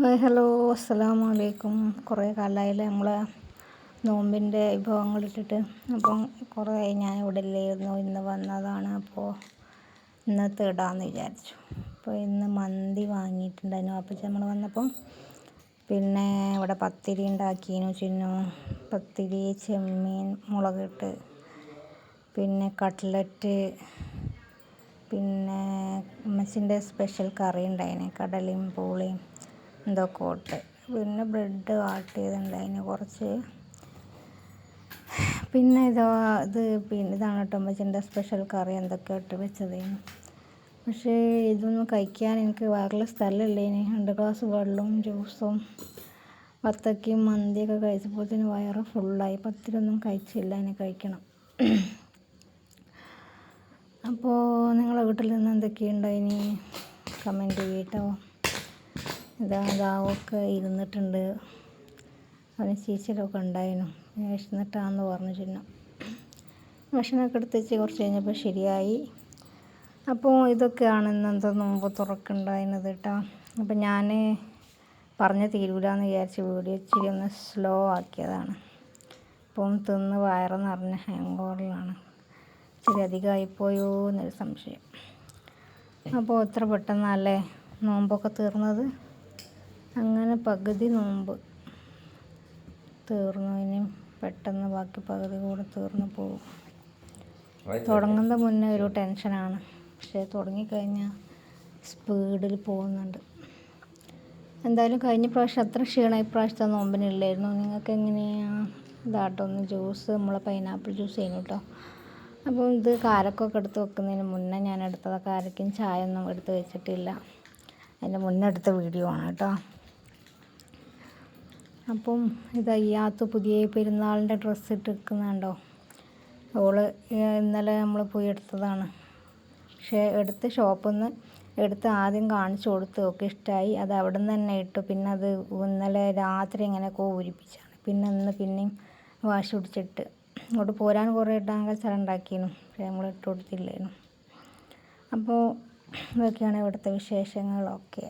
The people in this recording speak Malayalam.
ഹായ് ഹലോ അസ്സലാമു അലൈക്കും. കുറേ കാലമായില്ലേ നമ്മളെ നോമ്പിൻ്റെ വിഭവങ്ങളിട്ടിട്ട്. അപ്പം കുറേ ആയി ഞാൻ ഇവിടെ ഇല്ലായിരുന്നു, ഇന്ന് വന്നതാണ്. അപ്പോൾ ഇന്നത്തെ ഇടാമെന്ന് വിചാരിച്ചു. അപ്പോൾ ഇന്ന് മന്തി വാങ്ങിയിട്ടുണ്ടായിരുന്നു അപ്പം നമ്മൾ വന്നപ്പം. പിന്നെ ഇവിടെ പത്തിരി ഉണ്ടാക്കിയിരുന്നു ചിന്നു. പത്തിരി, ചെമ്മീൻ മുളകിട്ട്, പിന്നെ കട്ട്ലറ്റ്, പിന്നെ ഉമ്മച്ചിൻ്റെ സ്പെഷ്യൽ കറി ഉണ്ടായിന്, കടലയും പൂളിയും എന്തൊക്കെ ഇട്ട്, പിന്നെ ബ്രെഡ് വാട്ടിയതുണ്ടായിന് കുറച്ച്. പിന്നെ ഇതാണ് കേട്ടോ ഉമ്മച്ചിൻ്റെ സ്പെഷ്യൽ കറി, എന്തൊക്കെ ഇട്ട് വെച്ചതേന്. പക്ഷേ ഇതൊന്നും കഴിക്കാൻ എനിക്ക് വേറെ സ്ഥലമില്ലേന്. 2 ഗ്ലാസ് വെള്ളവും ജ്യൂസും വത്തക്കയും മന്തിയൊക്കെ കഴിച്ചപ്പോഴത്തേന് വയറ് ഫുള്ളായി. പത്തിരിയൊന്നും കഴിച്ചില്ല, ഇനി കഴിക്കണം. അപ്പോൾ നിങ്ങളെ വീട്ടിൽ നിന്ന് എന്തൊക്കെയുണ്ടായിനി കമൻറ്റ് ചെയ്യട്ടോ. ഇതാവൊക്കെ ഇരുന്നിട്ടുണ്ട്, അവന് ചീച്ചിലൊക്കെ ഉണ്ടായിരുന്നു. വിശന്നിട്ടാന്ന് പറഞ്ഞു ചിന്നു. ഭക്ഷണമൊക്കെ എടുത്ത് വെച്ച് കുറച്ച് കഴിഞ്ഞപ്പോൾ ശരിയായി. അപ്പോൾ ഇതൊക്കെയാണ് ഇന്നത്തെ നോമ്പ് തുറക്കുണ്ടായിരുന്നത് കേട്ടോ. അപ്പം ഞാൻ പറഞ്ഞ് തീരൂലെന്ന് വിചാരിച്ച് വീഡിയോ ഇച്ചിരി ഒന്ന് സ്ലോ ആക്കിയതാണ്. അപ്പം തിന്ന് വയറ് നിറഞ്ഞ ഹാങ് ഓവറിലാണ്. ഇച്ചിരി അധികമായിപ്പോയോ എന്നൊരു സംശയം. അപ്പോൾ എത്ര പെട്ടെന്നല്ലേ നോമ്പൊക്കെ തീർന്നത്. അങ്ങനെ പകുതി നോമ്പ് തീർന്നു. ഇനിയും പെട്ടെന്ന് ബാക്കി പകുതി കൂടെ തീർന്നു പോകും. തുടങ്ങുന്ന മുന്നേ ഒരു ടെൻഷനാണ്, പക്ഷേ തുടങ്ങിക്കഴിഞ്ഞാൽ സ്പീഡിൽ പോകുന്നുണ്ട്. എന്തായാലും കഴിഞ്ഞ പ്രാവശ്യം അത്ര ക്ഷീണം ഇപ്രാവശ്യത്തെ നോമ്പിനില്ലായിരുന്നു. നിങ്ങൾക്ക് എങ്ങനെയാണ്? ഇതാട്ടൊന്ന് ജ്യൂസ്, നമ്മളെ പൈനാപ്പിൾ ജ്യൂസ് ചെയ്യുന്നു കേട്ടോ. അപ്പം ഇത് കാരക്കൊക്കെ എടുത്ത് വെക്കുന്നതിന് മുന്നേ ഞാൻ എടുത്തത്. കാരക്കും ചായ ഒന്നും എടുത്ത് വെച്ചിട്ടില്ല, അതിൻ്റെ മുന്നേ എടുത്ത വീഡിയോ ആണ് കേട്ടോ. അപ്പം ഇതയ്യാത്ത പുതിയ പെരുന്നാളിൻ്റെ ഡ്രസ്സ് ഇട്ടിരിക്കുന്നുണ്ടോ. ഇന്നലെ നമ്മൾ പോയി എടുത്തതാണ്. പക്ഷേ എടുത്ത് ഷോപ്പിൽ നിന്ന് എടുത്ത് ആദ്യം കാണിച്ചു കൊടുത്ത് ഒക്കെ ഇഷ്ടമായി. അത് അവിടെ നിന്ന് തന്നെ ഇട്ടു. പിന്നെ അത് ഇന്നലെ രാത്രി ഇങ്ങനെയൊക്കെ ഊരിപ്പിച്ചാണ്. പിന്നെ ഇന്ന് പിന്നെയും വാശി പിടിച്ചിട്ട് ഇങ്ങോട്ട് പോരാൻ കുറേ ഇടാൻ സ്ഥലം ഉണ്ടാക്കിയിരുന്നു, പക്ഷേ നമ്മൾ ഇട്ട് കൊടുത്തില്ലായിരുന്നു. അപ്പോൾ ഇതൊക്കെയാണ് ഇവിടുത്തെ വിശേഷങ്ങളൊക്കെ.